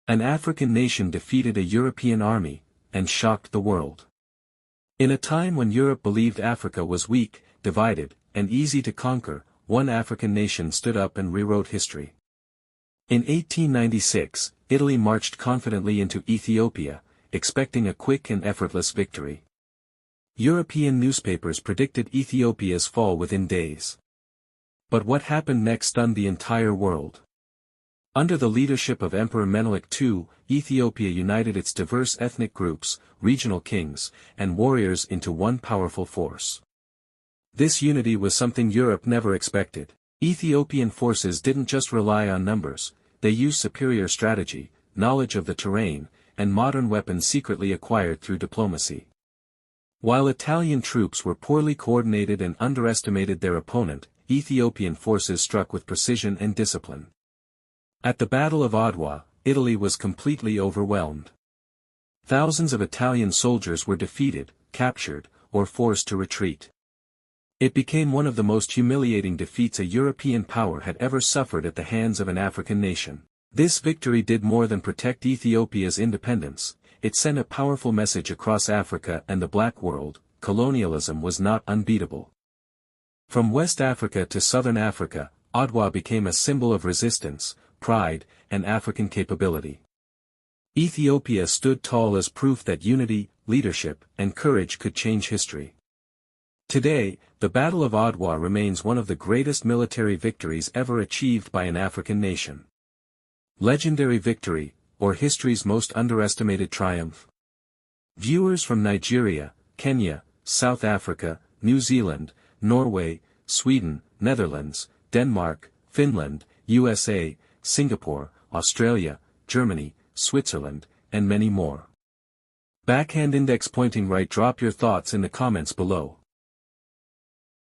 An African nation defeated a European army, and shocked the world. In a time when Europe believed Africa was weak, divided, and easy to conquer, one African nation stood up and rewrote history. In 1896, Italy marched confidently into Ethiopia, expecting a quick and effortless victory. European newspapers predicted Ethiopia's fall within days. But what happened next stunned the entire world. Under the leadership of Emperor Menelik II, Ethiopia united its diverse ethnic groups, regional kings, and warriors into one powerful force. This unity was something Europe never expected. Ethiopian forces didn't just rely on numbers, they used superior strategy, knowledge of the terrain, and modern weapons secretly acquired through diplomacy. While Italian troops were poorly coordinated and underestimated their opponent, Ethiopian forces struck with precision and discipline. At the Battle of Adwa, Italy was completely overwhelmed. Thousands of Italian soldiers were defeated, captured, or forced to retreat. It became one of the most humiliating defeats a European power had ever suffered at the hands of an African nation. This victory did more than protect Ethiopia's independence, it sent a powerful message across Africa and the Black world: colonialism was not unbeatable. From West Africa to Southern Africa, Adwa became a symbol of resistance, pride, and African capability. Ethiopia stood tall as proof that unity, leadership, and courage could change history. Today, the Battle of Adwa remains one of the greatest military victories ever achieved by an African nation. Legendary victory, or history's most underestimated triumph? Viewers from Nigeria, Kenya, South Africa, New Zealand, Norway, Sweden, Netherlands, Denmark, Finland, USA, Singapore, Australia, Germany, Switzerland, and many more. Backhand index pointing right. Drop your thoughts in the comments below.